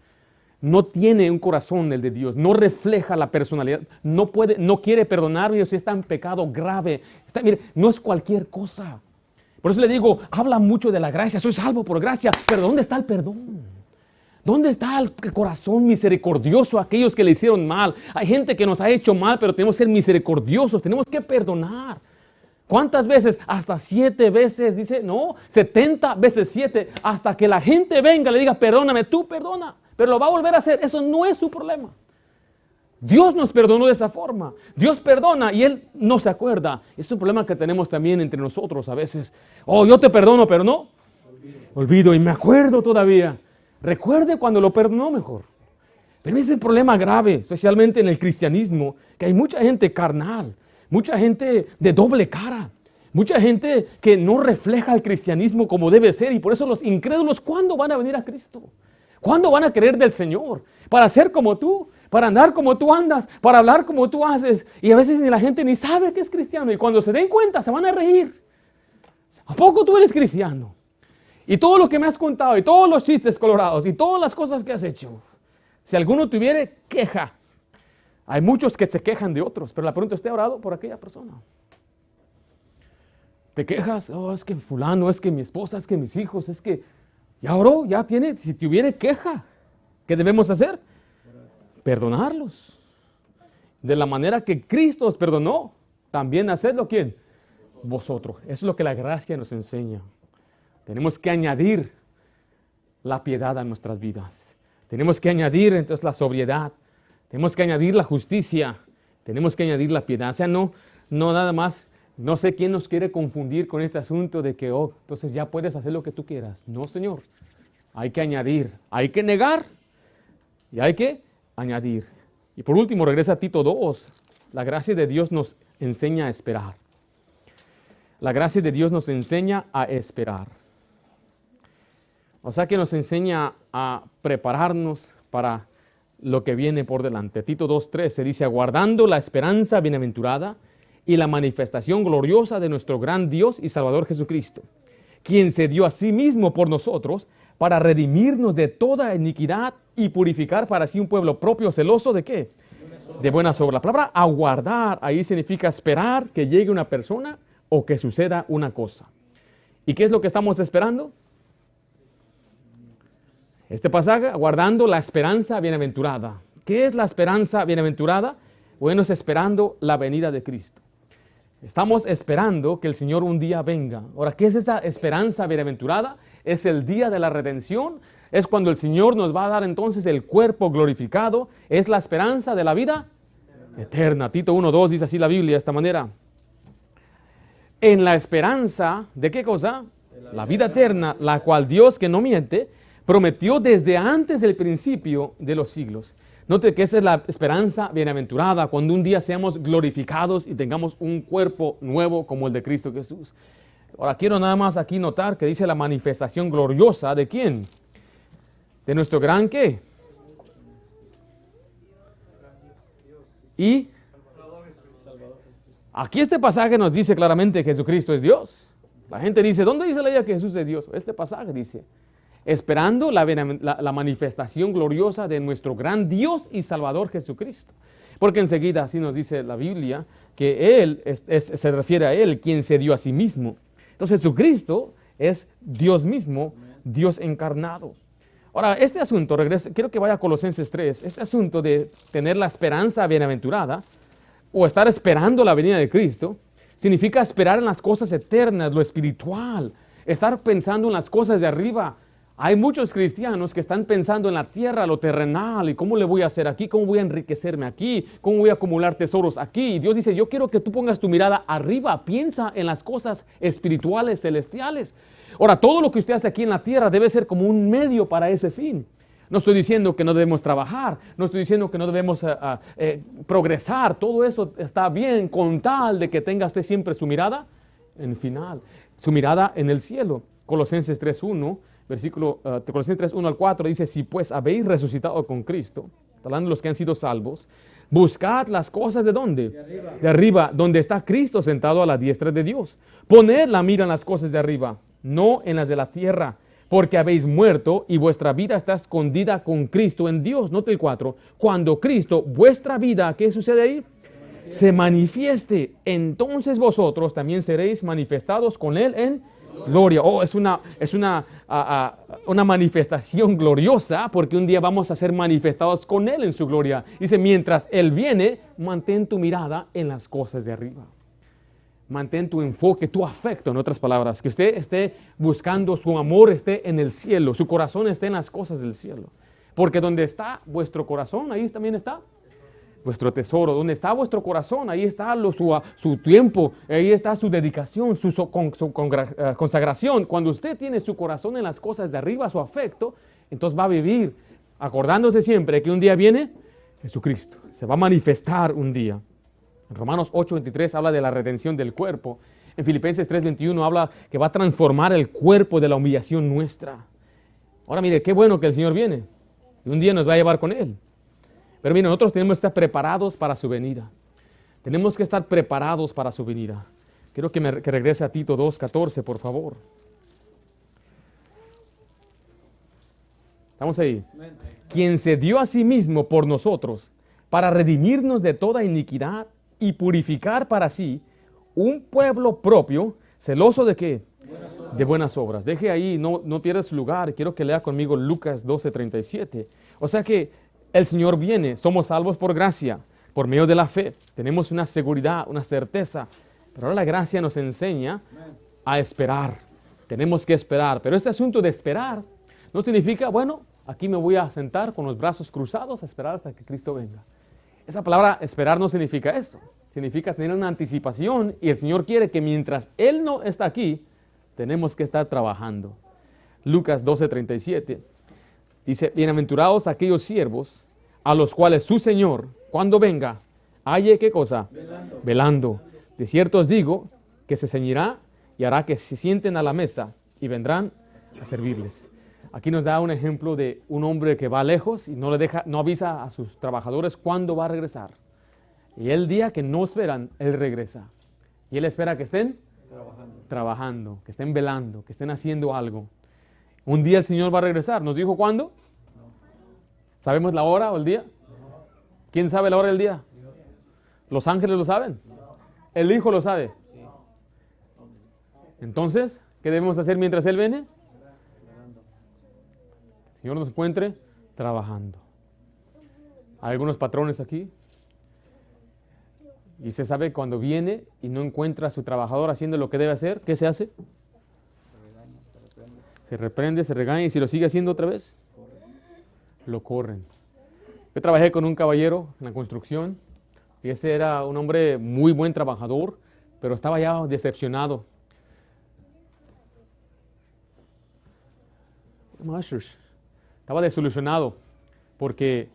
No tiene un corazón el de Dios, no refleja la personalidad, no quiere perdonar, Dios está en pecado grave. Mire, no es cualquier cosa. Por eso le digo, habla mucho de la gracia, soy salvo por gracia, pero ¿dónde está el perdón? ¿Dónde está el corazón misericordioso a aquellos que le hicieron mal? Hay gente que nos ha hecho mal, pero tenemos que ser misericordiosos, tenemos que perdonar. ¿Cuántas veces? Hasta 7 veces, dice, no, 70 veces 7, hasta que la gente venga y le diga, perdóname, tú perdona, pero lo va a volver a hacer, eso no es su problema. Dios nos perdonó de esa forma, Dios perdona y Él no se acuerda. Es un problema que tenemos también entre nosotros a veces. Yo te perdono, pero no, olvido y me acuerdo todavía. Recuerde cuando lo perdonó mejor. Pero ese es el problema grave, especialmente en el cristianismo, que hay mucha gente carnal, mucha gente de doble cara, mucha gente que no refleja el cristianismo como debe ser, y por eso los incrédulos, ¿cuándo van a venir a Cristo? ¿Cuándo van a creer del Señor? Para ser como tú, para andar como tú andas, para hablar como tú haces, y a veces ni la gente ni sabe que es cristiano, y cuando se den cuenta se van a reír. ¿A poco tú eres cristiano? Y todo lo que me has contado, y todos los chistes colorados, y todas las cosas que has hecho, si alguno tuviere queja, hay muchos que se quejan de otros, pero la pregunta, ¿usted ha orado por aquella persona? ¿Te quejas? Es que fulano, es que mi esposa, es que mis hijos, es que ya oró, ya tiene, si tuviere queja, ¿qué debemos hacer? Perdonarlos. De la manera que Cristo os perdonó, también hacedlo, ¿quién? Vosotros. Eso es lo que la gracia nos enseña. Tenemos que añadir la piedad a nuestras vidas. Tenemos que añadir entonces la sobriedad. Tenemos que añadir la justicia. Tenemos que añadir la piedad. O sea, no nada más, no sé quién nos quiere confundir con este asunto de que, entonces ya puedes hacer lo que tú quieras. No, Señor. Hay que añadir. Hay que negar y hay que añadir. Y por último, regresa a Tito 2. La gracia de Dios nos enseña a esperar. La gracia de Dios nos enseña a esperar. O sea que nos enseña a prepararnos para lo que viene por delante. Tito 2:13 dice, aguardando la esperanza bienaventurada y la manifestación gloriosa de nuestro gran Dios y Salvador Jesucristo, quien se dio a sí mismo por nosotros para redimirnos de toda iniquidad y purificar para sí un pueblo propio celoso ¿de qué? De buenas obras. La palabra aguardar ahí significa esperar que llegue una persona o que suceda una cosa. ¿Y qué es lo que estamos esperando? Este pasaje, aguardando la esperanza bienaventurada. ¿Qué es la esperanza bienaventurada? Bueno, es esperando la venida de Cristo. Estamos esperando que el Señor un día venga. Ahora, ¿qué es esa esperanza bienaventurada? Es el día de la redención. Es cuando el Señor nos va a dar entonces el cuerpo glorificado. Es la esperanza de la vida eterna. Tito 1:2 dice así la Biblia de esta manera. En la esperanza, ¿de qué cosa? La vida eterna, la cual Dios, que no miente, prometió desde antes del principio de los siglos. Note que esa es la esperanza bienaventurada, cuando un día seamos glorificados y tengamos un cuerpo nuevo como el de Cristo Jesús. Ahora quiero nada más aquí notar que dice la manifestación gloriosa ¿de quién? De nuestro gran ¿qué? Y aquí este pasaje nos dice claramente que Jesucristo es Dios. La gente dice, ¿dónde dice la Biblia que Jesús es Dios? Este pasaje dice, esperando la manifestación gloriosa de nuestro gran Dios y Salvador Jesucristo. Porque enseguida así nos dice la Biblia que Él se refiere a Él, quien se dio a sí mismo. Entonces Jesucristo es Dios mismo, Dios encarnado. Ahora, este asunto, quiero que vaya a Colosenses 3, este asunto de tener la esperanza bienaventurada o estar esperando la venida de Cristo, significa esperar en las cosas eternas, lo espiritual, estar pensando en las cosas de arriba. Hay muchos cristianos que están pensando en la tierra, lo terrenal, y cómo le voy a hacer aquí, cómo voy a enriquecerme aquí, cómo voy a acumular tesoros aquí. Y Dios dice, yo quiero que tú pongas tu mirada arriba, piensa en las cosas espirituales, celestiales. Ahora, todo lo que usted hace aquí en la tierra debe ser como un medio para ese fin. No estoy diciendo que no debemos trabajar, no estoy diciendo que no debemos progresar, todo eso está bien con tal de que tenga usted siempre su mirada en el final, su mirada en el cielo. Colosenses 3:1. Colosenses 3:1 al 4 dice, si pues habéis resucitado con Cristo, hablando de los que han sido salvos, buscad las cosas ¿de dónde? De arriba, donde está Cristo sentado a la diestra de Dios. Poned la mira en las cosas de arriba, no en las de la tierra, porque habéis muerto y vuestra vida está escondida con Cristo en Dios. Note el 4, cuando Cristo, vuestra vida, ¿qué sucede ahí? Se manifieste, entonces vosotros también seréis manifestados con Él en gloria. Oh, es una manifestación gloriosa, porque un día vamos a ser manifestados con Él en su gloria. Dice, mientras Él viene, mantén tu mirada en las cosas de arriba. Mantén tu enfoque, tu afecto, en otras palabras, que usted esté buscando, su amor esté en el cielo, su corazón esté en las cosas del cielo. Porque donde está vuestro corazón, ahí también está vuestro tesoro. Donde está vuestro corazón, ahí está su tiempo, ahí está su dedicación, su consagración. Cuando usted tiene su corazón en las cosas de arriba, su afecto, entonces va a vivir acordándose siempre que un día viene Jesucristo. Se va a manifestar un día. En Romanos 8:23 habla de la redención del cuerpo. En Filipenses 3:21 habla que va a transformar el cuerpo de la humillación nuestra. Ahora mire, qué bueno que el Señor viene y un día nos va a llevar con Él. Pero mire, nosotros tenemos que estar preparados para su venida. Tenemos que estar preparados para su venida. Quiero que regrese a Tito 2:14, por favor. ¿Estamos ahí? Quien se dio a sí mismo por nosotros para redimirnos de toda iniquidad y purificar para sí un pueblo propio, celoso ¿de qué? De buenas obras. Deje ahí, no pierda su lugar. Quiero que lea conmigo Lucas 12:37. O sea que el Señor viene, somos salvos por gracia, por medio de la fe. Tenemos una seguridad, una certeza. Pero ahora la gracia nos enseña a esperar. Tenemos que esperar. Pero este asunto de esperar no significa, bueno, aquí me voy a sentar con los brazos cruzados a esperar hasta que Cristo venga. Esa palabra esperar no significa eso. Significa tener una anticipación, y el Señor quiere que mientras Él no está aquí, tenemos que estar trabajando. Lucas 12:37 dice, bienaventurados aquellos siervos a los cuales su Señor, cuando venga, halle, ¿qué cosa? Velando. De cierto os digo que se ceñirá y hará que se sienten a la mesa y vendrán a servirles. Aquí nos da un ejemplo de un hombre que va lejos y no avisa a sus trabajadores cuándo va a regresar. Y el día que no esperan, él regresa. Y él espera que estén trabajando, que estén velando, que estén haciendo algo. Un día el Señor va a regresar. ¿Nos dijo cuándo? ¿Sabemos la hora o el día? ¿Quién sabe la hora del día? ¿Los ángeles lo saben? ¿El Hijo lo sabe? Entonces, ¿qué debemos hacer mientras Él viene? El Señor nos encuentre trabajando. Hay algunos patrones aquí. Y se sabe cuando viene y no encuentra a su trabajador haciendo lo que debe hacer, ¿qué se hace? Se reprende, se regaña, y si lo sigue haciendo otra vez, lo corren. Yo trabajé con un caballero en la construcción y ese era un hombre muy buen trabajador, pero estaba ya decepcionado. Estaba desilusionado porque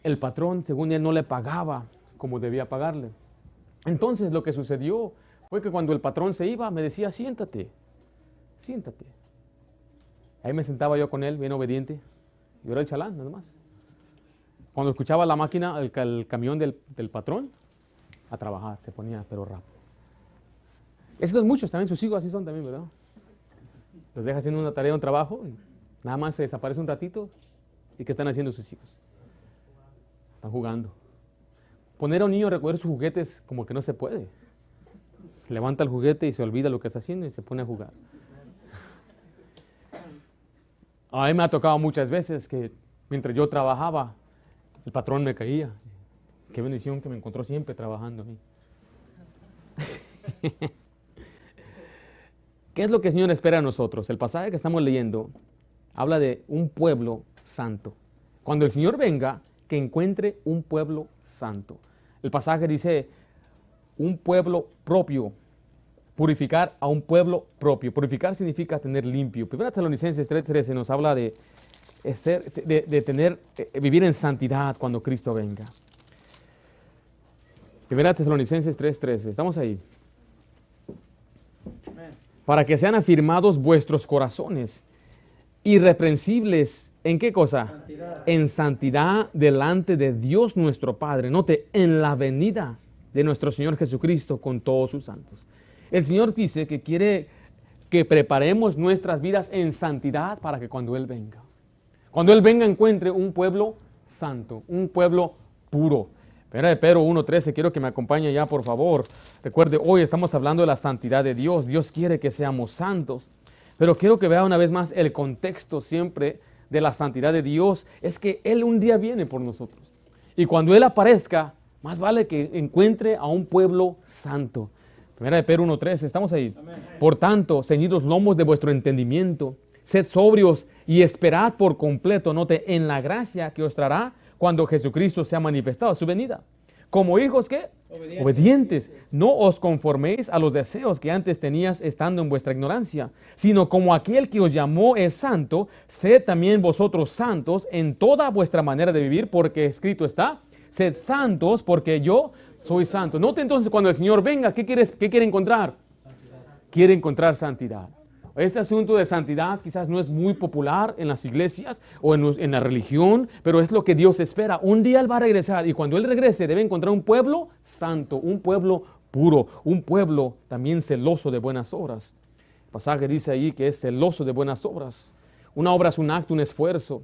el patrón, según él, no le pagaba como debía pagarle. Entonces lo que sucedió fue que cuando el patrón se iba, me decía, siéntate. Ahí me sentaba yo con él, bien obediente. Yo era el chalán, nada más. Cuando escuchaba la máquina, el camión del patrón, a trabajar, se ponía, pero rápido. Esos muchos también, sus hijos así son también, ¿verdad? Los deja haciendo una tarea, un trabajo, y nada más se desaparece un ratito. ¿Y qué están haciendo sus hijos? Están jugando. Poner a un niño a recoger sus juguetes como que no se puede. Levanta el juguete y se olvida lo que está haciendo y se pone a jugar. A mí me ha tocado muchas veces que mientras yo trabajaba, el patrón me caía. Qué bendición que me encontró siempre trabajando a mí. ¿Qué es lo que el Señor espera de nosotros? El pasaje que estamos leyendo habla de un pueblo santo. Cuando el Señor venga, que encuentre un pueblo santo. El pasaje dice, un pueblo propio, purificar a un pueblo propio. Purificar significa tener limpio. 1 Tesalonicenses 3:13 nos habla de vivir en santidad cuando Cristo venga. 1 Tesalonicenses 3:13, estamos ahí. Para que sean afirmados vuestros corazones, irreprensibles, ¿en qué cosa? Santidad. En santidad delante de Dios nuestro Padre. Note, en la venida de nuestro Señor Jesucristo con todos sus santos. El Señor dice que quiere que preparemos nuestras vidas en santidad para que cuando Él venga encuentre un pueblo santo, un pueblo puro. Primera de Pedro 1:13, quiero que me acompañe ya, por favor. Recuerde, hoy estamos hablando de la santidad de Dios. Dios quiere que seamos santos. Pero quiero que vea una vez más el contexto siempre de la santidad de Dios. Es que Él un día viene por nosotros. Y cuando Él aparezca, más vale que encuentre a un pueblo santo. Primera de Pedro 1:13, estamos ahí. Amén. Por tanto, ceñid los lomos de vuestro entendimiento. Sed sobrios y esperad por completo, note, en la gracia que os traerá cuando Jesucristo sea manifestado a su venida. Como hijos, ¿qué? Obedientes. No os conforméis a los deseos que antes tenías estando en vuestra ignorancia, sino como aquel que os llamó es santo, sed también vosotros santos en toda vuestra manera de vivir, porque escrito está, sed santos porque yo soy santo. Note entonces cuando el Señor venga, ¿qué quiere encontrar? Quiere encontrar santidad. Este asunto de santidad quizás no es muy popular en las iglesias o en la religión, pero es lo que Dios espera. Un día Él va a regresar y cuando Él regrese debe encontrar un pueblo santo, un pueblo puro, un pueblo también celoso de buenas obras. El pasaje dice ahí que es celoso de buenas obras. Una obra es un acto, un esfuerzo.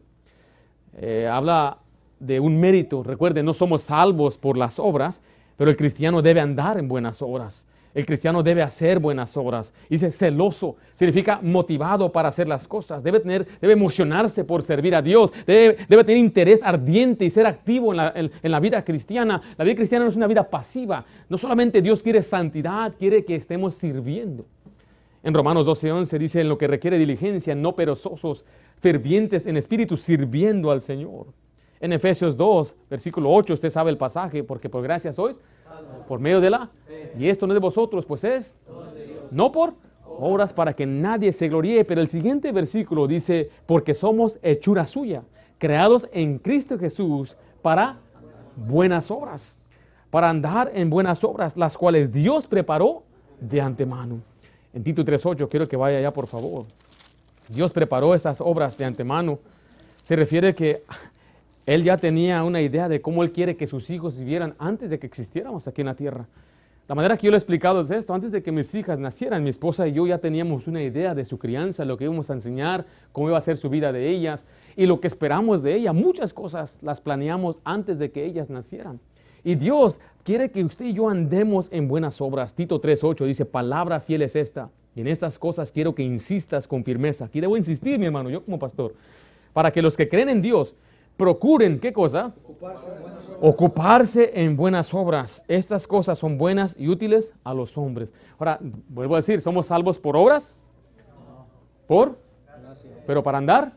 Habla de un mérito. Recuerden, no somos salvos por las obras, pero el cristiano debe andar en buenas obras. El cristiano debe hacer buenas obras. Dice celoso, significa motivado para hacer las cosas. Debe emocionarse por servir a Dios. Debe tener interés ardiente y ser activo en la vida cristiana. La vida cristiana no es una vida pasiva. No solamente Dios quiere santidad, quiere que estemos sirviendo. En Romanos 12:11 dice, en lo que requiere diligencia, no perezosos, fervientes en espíritu, sirviendo al Señor. En Efesios 2, versículo 8, usted sabe el pasaje, porque por gracia sois, por medio de la fe. Y esto no es de vosotros, pues es, no por obras para que nadie se gloríe. Pero el siguiente versículo dice, porque somos hechura suya, creados en Cristo Jesús para buenas obras, para andar en buenas obras, las cuales Dios preparó de antemano. En Tito 3:8, quiero que vaya allá, por favor. Dios preparó estas obras de antemano. Se refiere que Él ya tenía una idea de cómo Él quiere que sus hijos vivieran antes de que existiéramos aquí en la tierra. La manera que yo lo he explicado es esto: antes de que mis hijas nacieran, mi esposa y yo ya teníamos una idea de su crianza, lo que íbamos a enseñar, cómo iba a ser su vida de ellas y lo que esperamos de ella. Muchas cosas las planeamos antes de que ellas nacieran. Y Dios quiere que usted y yo andemos en buenas obras. Tito 3:8 dice, palabra fiel es esta, y en estas cosas quiero que insistas con firmeza. Aquí debo insistir, mi hermano, yo como pastor, para que los que creen en Dios procuren, ¿qué cosa? Ocuparse en buenas obras. Estas cosas son buenas y útiles a los hombres. Ahora, vuelvo a decir, ¿somos salvos por obras? ¿Por? Pero para andar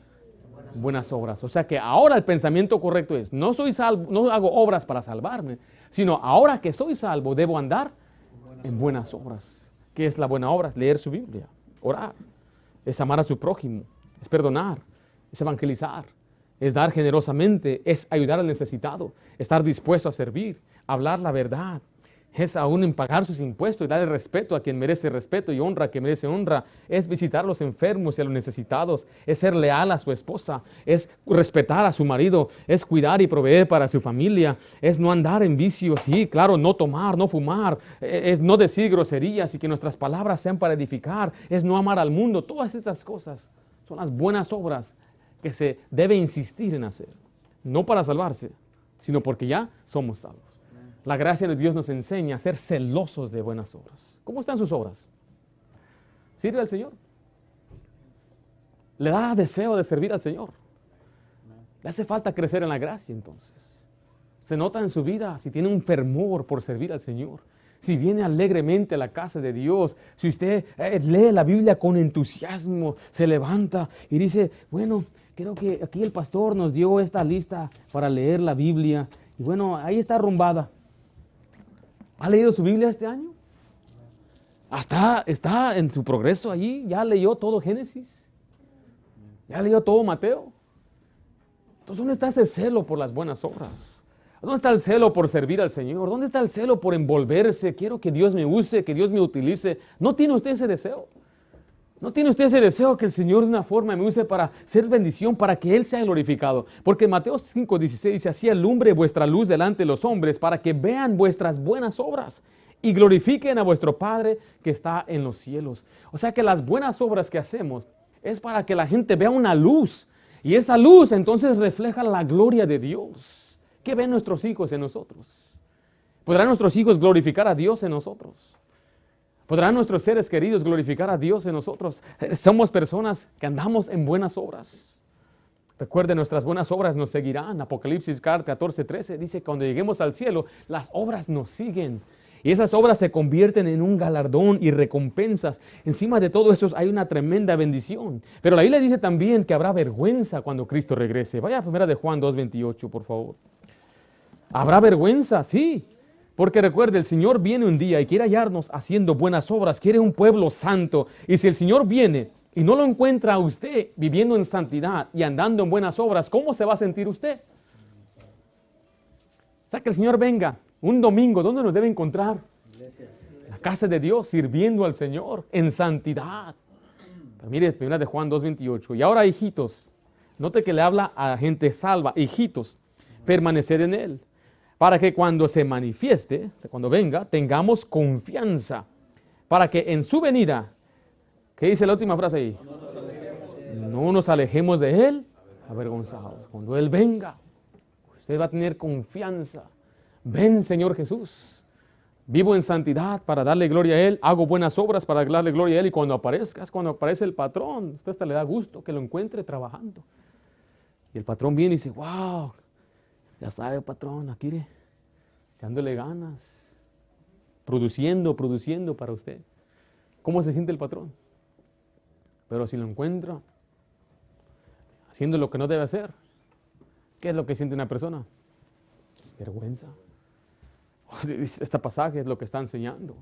buenas obras. O sea que ahora el pensamiento correcto es, no soy salvo, no hago obras para salvarme, sino ahora que soy salvo, debo andar en buenas obras. ¿Qué es la buena obra? Es leer su Biblia, orar, es amar a su prójimo, es perdonar, es evangelizar, es dar generosamente, es ayudar al necesitado, estar dispuesto a servir, hablar la verdad, es aún en pagar sus impuestos y darle respeto a quien merece respeto y honra a quien merece honra, es visitar a los enfermos y a los necesitados, es ser leal a su esposa, es respetar a su marido, es cuidar y proveer para su familia, es no andar en vicios, sí, claro, no tomar, no fumar, es no decir groserías y que nuestras palabras sean para edificar, es no amar al mundo. Todas estas cosas son las buenas obras que se debe insistir en hacer, no para salvarse, sino porque ya somos salvos. La gracia de Dios nos enseña a ser celosos de buenas obras. ¿Cómo están sus obras? ¿Sirve al Señor? ¿Le da deseo de servir al Señor? ¿Le hace falta crecer en la gracia entonces? Se nota en su vida si tiene un fervor por servir al Señor, si viene alegremente a la casa de Dios, si usted lee la Biblia con entusiasmo, se levanta y dice, bueno, creo que aquí el pastor nos dio esta lista para leer la Biblia y bueno, ahí está arrumbada. ¿Ha leído su Biblia este año? ¿Está en su progreso allí? ¿Ya leyó todo Génesis? ¿Ya leyó todo Mateo? Entonces, ¿dónde está ese celo por las buenas obras? ¿Dónde está el celo por servir al Señor? ¿Dónde está el celo por envolverse? Quiero que Dios me use, que Dios me utilice. ¿No tiene usted ese deseo? ¿No tiene usted ese deseo que el Señor de una forma me use para ser bendición, para que Él sea glorificado? Porque Mateo 5:16 dice, así alumbre vuestra luz delante de los hombres, para que vean vuestras buenas obras y glorifiquen a vuestro Padre que está en los cielos. O sea que las buenas obras que hacemos es para que la gente vea una luz, y esa luz entonces refleja la gloria de Dios. ¿Qué ven nuestros hijos en nosotros? ¿Podrán nuestros hijos glorificar a Dios en nosotros? ¿Podrán nuestros seres queridos glorificar a Dios en nosotros? Somos personas que andamos en buenas obras. Recuerden, nuestras buenas obras nos seguirán. Apocalipsis 14:13 dice que cuando lleguemos al cielo, las obras nos siguen. Y esas obras se convierten en un galardón y recompensas. Encima de todo eso hay una tremenda bendición. Pero la Biblia dice también que habrá vergüenza cuando Cristo regrese. Vaya a 1 de Juan 2:28, por favor. ¿Habrá vergüenza? Sí. Porque recuerde, el Señor viene un día y quiere hallarnos haciendo buenas obras, quiere un pueblo santo. Y si el Señor viene y no lo encuentra a usted viviendo en santidad y andando en buenas obras, ¿cómo se va a sentir usted? O sea, que el Señor venga un domingo, ¿dónde nos debe encontrar? En la casa de Dios, sirviendo al Señor en santidad. Pero mire, 1 de Juan 2:28. Y ahora, hijitos, note que le habla a gente salva, hijitos, permaneced en Él, para que cuando se manifieste, cuando venga, tengamos confianza, para que en su venida, ¿qué dice la última frase ahí? No nos alejemos de Él avergonzados. Cuando Él venga, usted va a tener confianza. Ven, Señor Jesús, vivo en santidad para darle gloria a Él, hago buenas obras para darle gloria a Él, y cuando aparezcas, cuando aparece el patrón, usted hasta le da gusto que lo encuentre trabajando. Y el patrón viene y dice, wow, ya sabe, patrón, aquí echándole ganas, produciendo para usted. ¿Cómo se siente el patrón? Pero si lo encuentra haciendo lo que no debe hacer, ¿qué es lo que siente una persona? Vergüenza. Este pasaje es lo que está enseñando.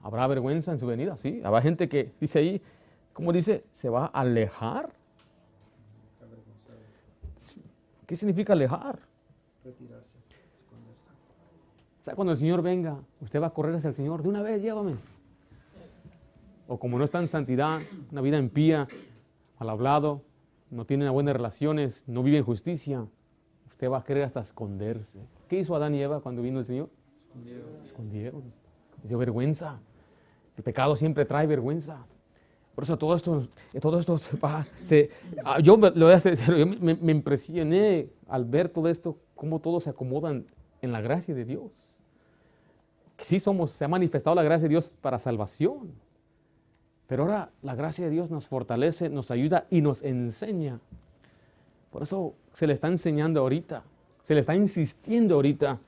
¿Habrá vergüenza en su venida? Sí. Habrá gente que dice ahí, ¿cómo dice? ¿Se va a alejar? ¿Qué significa alejar? Retirarse, esconderse. O sea, cuando el Señor venga, usted va a correr hacia el Señor. De una vez, llévame. O como no está en santidad, una vida impía, mal hablado, no tiene buenas relaciones, no vive en justicia, usted va a querer hasta esconderse. ¿Qué hizo Adán y Eva cuando vino el Señor? Escondieron. Les dio vergüenza. El pecado siempre trae vergüenza. Por eso todo esto yo me impresioné al ver todo esto, cómo todos se acomodan en la gracia de Dios. Sí se ha manifestado la gracia de Dios para salvación. Pero ahora la gracia de Dios nos fortalece, nos ayuda y nos enseña. Por eso se le está enseñando ahorita, se le está insistiendo ahorita,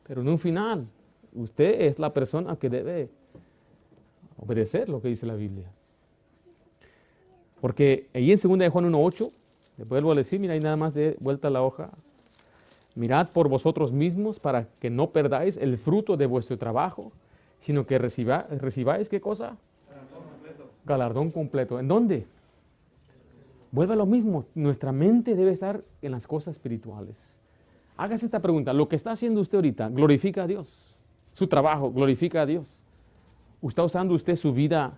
pero en un final, usted es la persona que debe obedecer lo que dice la Biblia. Porque ahí en 2 de Juan 1:8, le vuelvo a decir, mira, ahí nada más de vuelta a la hoja. Mirad por vosotros mismos para que no perdáis el fruto de vuestro trabajo, sino que recibáis, ¿qué cosa? Galardón completo. ¿En dónde? Vuelve a lo mismo. Nuestra mente debe estar en las cosas espirituales. Hágase esta pregunta. ¿Lo que está haciendo usted ahorita glorifica a Dios? Su trabajo glorifica a Dios. ¿Está usando usted su vida,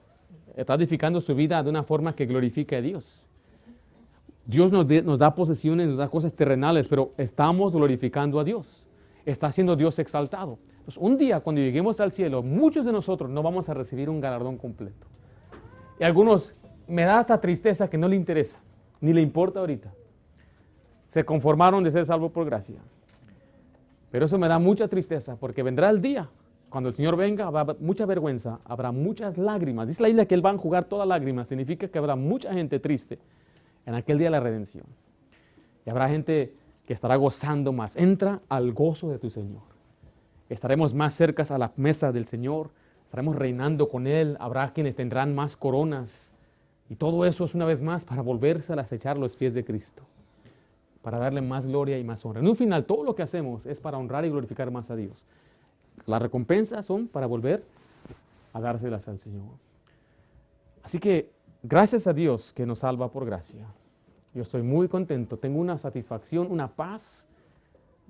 está edificando su vida de una forma que glorifique a Dios? Dios nos da posesiones, nos da cosas terrenales, pero estamos glorificando a Dios. Está siendo Dios exaltado. Pues un día, cuando lleguemos al cielo, muchos de nosotros no vamos a recibir un galardón completo. Y algunos, me da esta tristeza que no le interesa, ni le importa ahorita. Se conformaron de ser salvos por gracia. Pero eso me da mucha tristeza, porque vendrá el día, cuando el Señor venga, va a haber mucha vergüenza, habrá muchas lágrimas. Dice la Biblia que Él va a enjugar todas lágrimas, significa que habrá mucha gente triste en aquel día de la redención. Y habrá gente que estará gozando más. Entra al gozo de tu Señor. Estaremos más cerca a la mesa del Señor. Estaremos reinando con Él. Habrá quienes tendrán más coronas. Y todo eso es una vez más para volverse a acechar los pies de Cristo. Para darle más gloria y más honra. En un final, todo lo que hacemos es para honrar y glorificar más a Dios. Las recompensas son para volver a dárselas al Señor. Así que, gracias a Dios que nos salva por gracia. Yo estoy muy contento. Tengo una satisfacción, una paz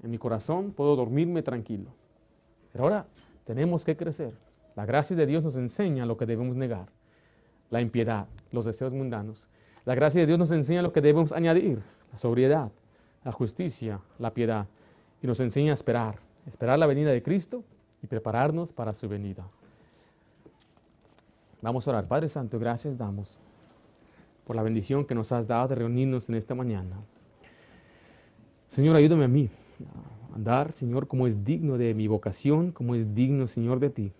en mi corazón. Puedo dormirme tranquilo. Pero ahora tenemos que crecer. La gracia de Dios nos enseña lo que debemos negar. La impiedad, los deseos mundanos. La gracia de Dios nos enseña lo que debemos añadir. La sobriedad, la justicia, la piedad. Y nos enseña a esperar. Esperar la venida de Cristo y prepararnos para su venida. Vamos a orar. Padre Santo, gracias damos por la bendición que nos has dado de reunirnos en esta mañana. Señor, ayúdame a mí a andar, Señor, como es digno de mi vocación, como es digno, Señor, de ti.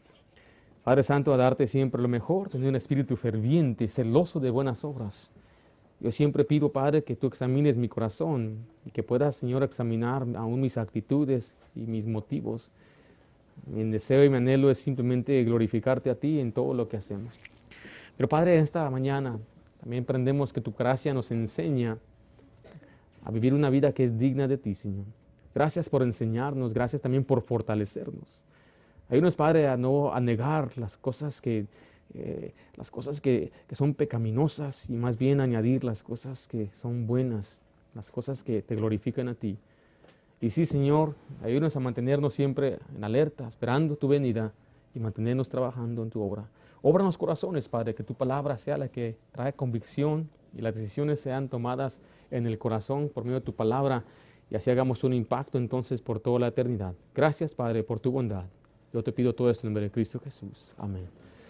Padre Santo, a darte siempre lo mejor, tener un espíritu ferviente, celoso de buenas obras. Yo siempre pido, Padre, que tú examines mi corazón y que puedas, Señor, examinar aún mis actitudes y mis motivos. Mi deseo y mi anhelo es simplemente glorificarte a ti en todo lo que hacemos. Pero, Padre, esta mañana también aprendemos que tu gracia nos enseña a vivir una vida que es digna de ti, Señor. Gracias por enseñarnos, gracias también por fortalecernos. Ayúdanos, Padre, a negar las cosas que son pecaminosas y más bien añadir las cosas que son buenas, las cosas que te glorifican a ti. Y sí, Señor, ayúdanos a mantenernos siempre en alerta, esperando tu venida y mantenernos trabajando en tu obra. Obra en los corazones, Padre, que tu palabra sea la que trae convicción y las decisiones sean tomadas en el corazón por medio de tu palabra y así hagamos un impacto entonces por toda la eternidad. Gracias, Padre, por tu bondad. Yo te pido todo esto en el nombre de Cristo Jesús. Amén.